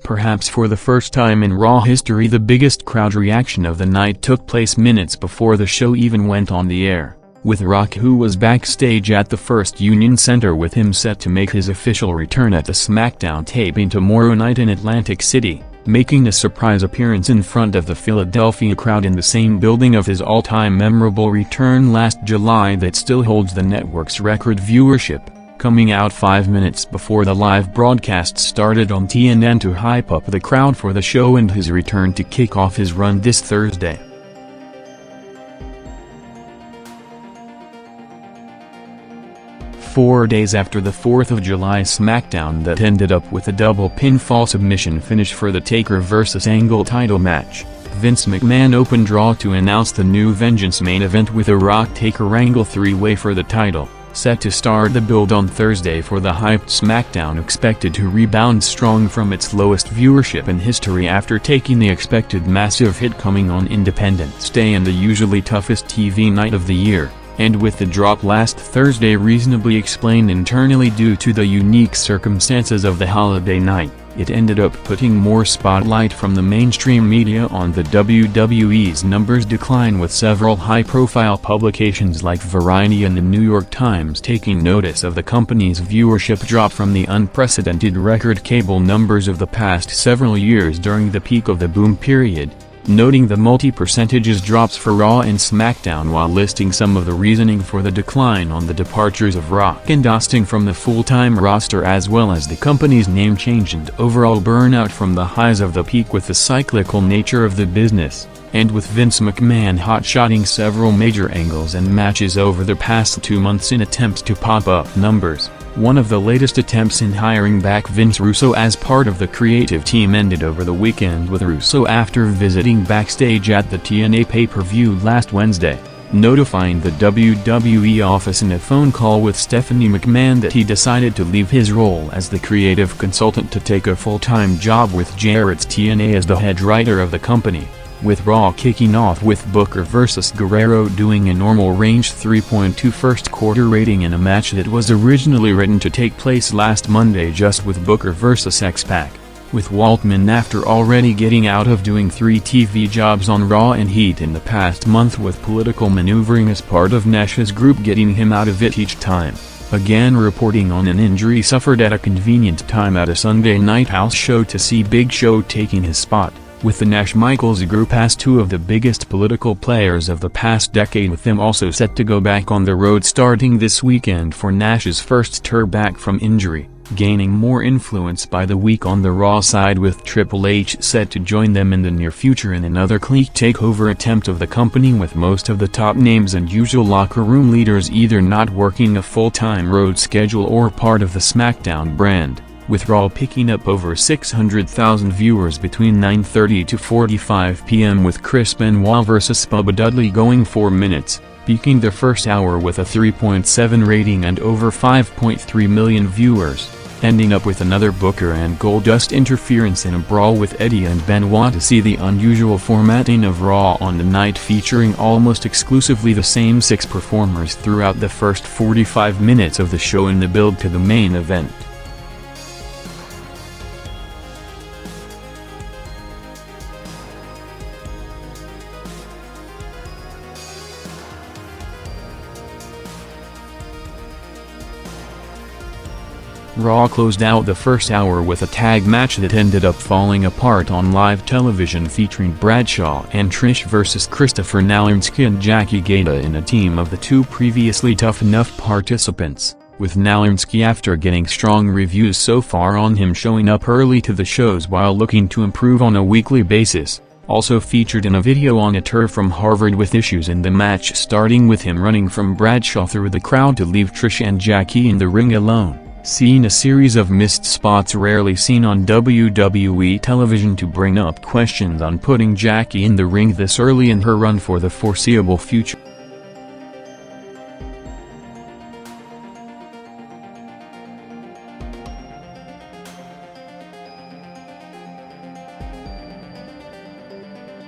Perhaps for the first time in Raw history, the biggest crowd reaction of the night took place minutes before the show even went on the air, with Rock, who was backstage at the First Union Center with him, set to make his official return at the SmackDown taping tomorrow night in Atlantic City, making a surprise appearance in front of the Philadelphia crowd in the same building of his all-time memorable return last July that still holds the network's record viewership, coming out 5 minutes before the live broadcast started on TNN to hype up the crowd for the show and his return to kick off his run this Thursday. Four days after the 4th of July SmackDown that ended up with a double pinfall submission finish for the Taker vs. Angle title match, Vince McMahon opened Raw to announce the new Vengeance main event with a Rock-Taker Angle three-way for the title, set to start the build on Thursday for the hyped SmackDown, expected to rebound strong from its lowest viewership in history after taking the expected massive hit coming on Independence Day and the usually toughest TV night of the year, and with the drop last Thursday reasonably explained internally due to the unique circumstances of the holiday night. It ended up putting more spotlight from the mainstream media on the WWE's numbers decline, with several high-profile publications like Variety and the New York Times taking notice of the company's viewership drop from the unprecedented record cable numbers of the past several years during the peak of the boom period, noting the multi-percentages drops for Raw and SmackDown while listing some of the reasoning for the decline on the departures of Rock and Austin from the full-time roster, as well as the company's name change and overall burnout from the highs of the peak with the cyclical nature of the business, and with Vince McMahon hot-shotting several major angles and matches over the past 2 months in attempts to pop up numbers. One of the latest attempts in hiring back Vince Russo as part of the creative team ended over the weekend, with Russo, after visiting backstage at the TNA pay-per-view last Wednesday, notifying the WWE office in a phone call with Stephanie McMahon that he decided to leave his role as the creative consultant to take a full-time job with Jarrett's TNA as the head writer of the company, with Raw kicking off with Booker vs. Guerrero doing a normal range 3.2 first-quarter rating in a match that was originally written to take place last Monday just with Booker vs. X-Pac, with Waltman, after already getting out of doing 3 TV jobs on Raw and Heat in the past month, with political maneuvering as part of Nash's group getting him out of it each time, again reporting on an injury suffered at a convenient time at a Sunday night house show to see Big Show taking his spot, with the Nash-Michaels group as two of the biggest political players of the past decade, with them also set to go back on the road starting this weekend for Nash's first tour back from injury, gaining more influence by the week on the Raw side, with Triple H set to join them in the near future in another Kliq takeover attempt of the company, with most of the top names and usual locker room leaders either not working a full-time road schedule or part of the SmackDown brand, with Raw picking up over 600,000 viewers between 9:30 to 4:45 p.m. with Chris Benoit vs. Bubba Dudley going 4 minutes, peaking the first hour with a 3.7 rating and over 5.3 million viewers, ending up with another Booker and Goldust interference in a brawl with Eddie and Benoit to see the unusual formatting of Raw on the night, featuring almost exclusively the same 6 performers throughout the first 45 minutes of the show in the build to the main event. Raw closed out the first hour with a tag match that ended up falling apart on live television, featuring Bradshaw and Trish vs. Christopher Nalinsky and Jackie Gata in a team of the 2 previously Tough Enough participants, with Nalinsky, after getting strong reviews so far on him, showing up early to the shows while looking to improve on a weekly basis, also featured in a video on a tour from Harvard, with issues in the match starting with him running from Bradshaw through the crowd to leave Trish and Jackie in the ring alone, seeing a series of missed spots rarely seen on WWE television to bring up questions on putting Jackie in the ring this early in her run for the foreseeable future.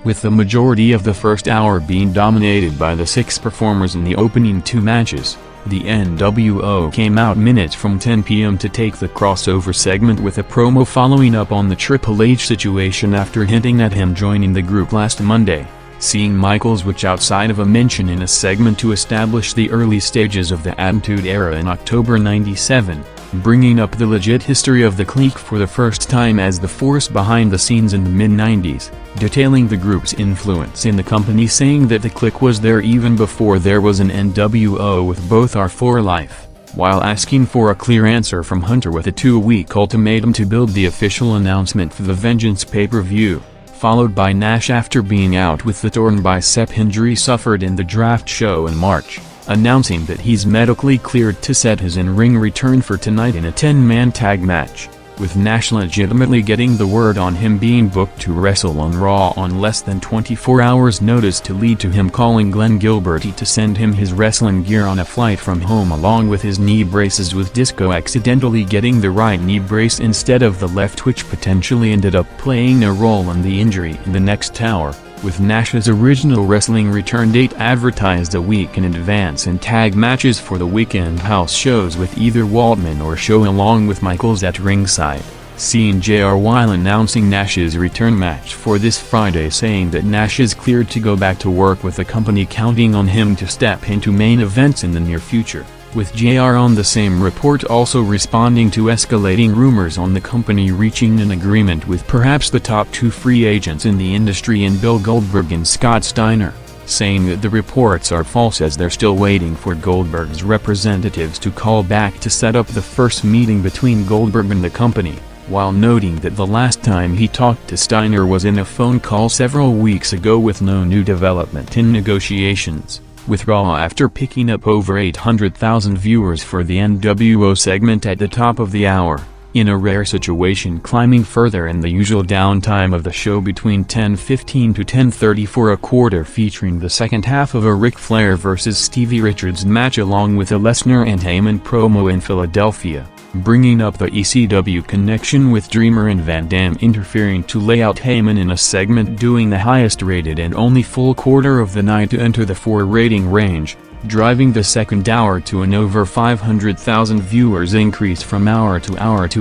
With the majority of the first hour being dominated by the 6 performers in the opening 2 matches, The nWo came out minutes from 10 p.m. to take the crossover segment with a promo following up on the Triple H situation after hinting at him joining the group last Monday, seeing Michaels which outside of a mention in a segment to establish the early stages of the Attitude Era in October '97, bringing up the legit history of the Kliq for the first time as the force behind the scenes in the mid-90s, detailing the group's influence in the company, saying that the Kliq was there even before there was an nWo with both are for life, while asking for a clear answer from Hunter with a 2-week ultimatum to build the official announcement for the Vengeance pay-per-view, followed by Nash after being out with the torn bicep injury suffered in the draft show in March, announcing that he's medically cleared to set his in-ring return for tonight in a 10-man tag match, with Nash legitimately getting the word on him being booked to wrestle on Raw on less than 24 hours notice, to lead to him calling Glenn Gilberty to send him his wrestling gear on a flight from home along with his knee braces, with Disco accidentally getting the right knee brace instead of the left, which potentially ended up playing a role in the injury in the next hour, with Nash's original wrestling return date advertised a week in advance and tag matches for the weekend house shows with either Waltman or Show along with Michaels at ringside, seeing JR while announcing Nash's return match for this Friday, saying that Nash is cleared to go back to work with the company, counting on him to step into main events in the near future, with JR on the same report also responding to escalating rumors on the company reaching an agreement with perhaps the top 2 free agents in the industry in Bill Goldberg and Scott Steiner, saying that the reports are false as they're still waiting for Goldberg's representatives to call back to set up the first meeting between Goldberg and the company, while noting that the last time he talked to Steiner was in a phone call several weeks ago with no new development in negotiations, with Raw after picking up over 800,000 viewers for the nWo segment at the top of the hour, in a rare situation climbing further in the usual downtime of the show between 10:15 to 10:30 for a quarter, featuring the second half of a Ric Flair vs Stevie Richards match along with a Lesnar and Heyman promo in Philadelphia, bringing up the ECW connection with Dreamer and Van Dam interfering to lay out Heyman in a segment, doing the highest rated and only full quarter of the night to enter the 4 rating range, driving the second hour to an over 500,000 viewers increase from hour to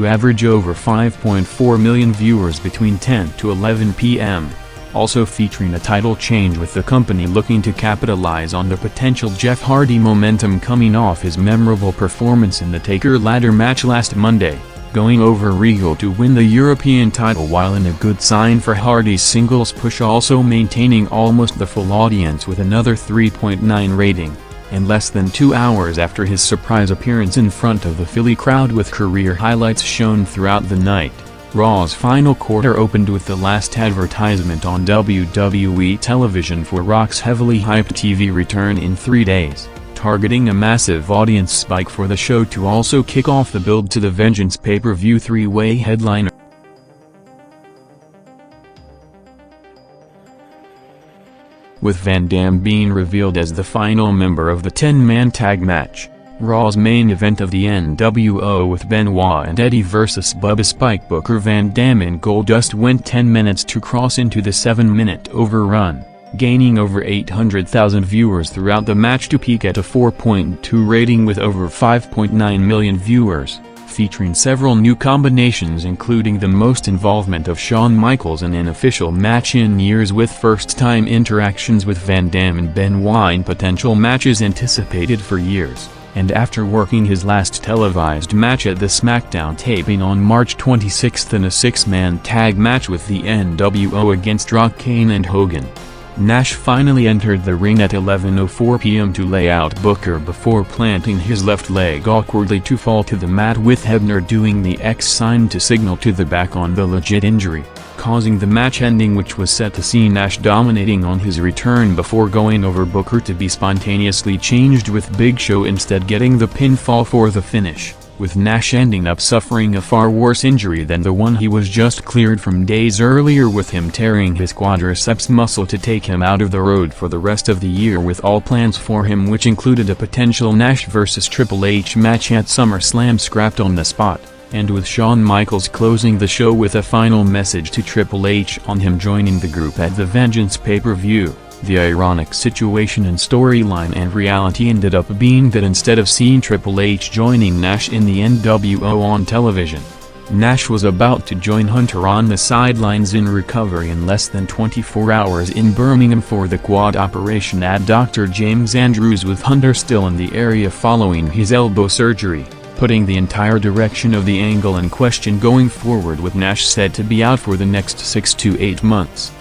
average over 5.4 million viewers between 10 to 11 p.m. Also featuring a title change, with the company looking to capitalize on the potential Jeff Hardy momentum coming off his memorable performance in the Taker ladder match last Monday, going over Regal to win the European title, while in a good sign for Hardy's singles push, also maintaining almost the full audience with another 3.9 rating, and less than 2 hours after his surprise appearance in front of the Philly crowd with career highlights shown throughout the night. Raw's final quarter opened with the last advertisement on WWE television for Rock's heavily hyped TV return in 3 days, targeting a massive audience spike for the show to also kick off the build to the Vengeance pay-per-view 3-way headliner. With Van Dam being revealed as the final member of the 10-man tag match, Raw's main event of the nWo with Benoit and Eddie vs Bubba, Spike Booker, Van Dam and Goldust went 10 minutes to cross into the 7-minute overrun, gaining over 800,000 viewers throughout the match to peak at a 4.2 rating with over 5.9 million viewers, featuring several new combinations including the most involvement of Shawn Michaels in an official match in years, with first-time interactions with Van Dam and Benoit in potential matches anticipated for years, and after working his last televised match at the SmackDown taping on March 26 in a 6-man tag match with the nWo against Rock, Kane and Hogan, Nash finally entered the ring at 11:04 p.m. to lay out Booker before planting his left leg awkwardly to fall to the mat, with Hebner doing the X sign to signal to the back on the legit injury, causing the match ending, which was set to see Nash dominating on his return before going over Booker, to be spontaneously changed, with Big Show instead getting the pinfall for the finish, with Nash ending up suffering a far worse injury than the one he was just cleared from days earlier, with him tearing his quadriceps muscle to take him out of the road for the rest of the year, with all plans for him, which included a potential Nash vs Triple H match at SummerSlam, scrapped on the spot, and with Shawn Michaels closing the show with a final message to Triple H on him joining the group at the Vengeance pay-per-view. The ironic situation and storyline and reality ended up being that instead of seeing Triple H joining Nash in the nWo on television, Nash was about to join Hunter on the sidelines in recovery in less than 24 hours in Birmingham for the quad operation at Dr. James Andrews, with Hunter still in the area following his elbow surgery, putting the entire direction of the angle in question going forward, with Nash said to be out for the next 6 to 8 months.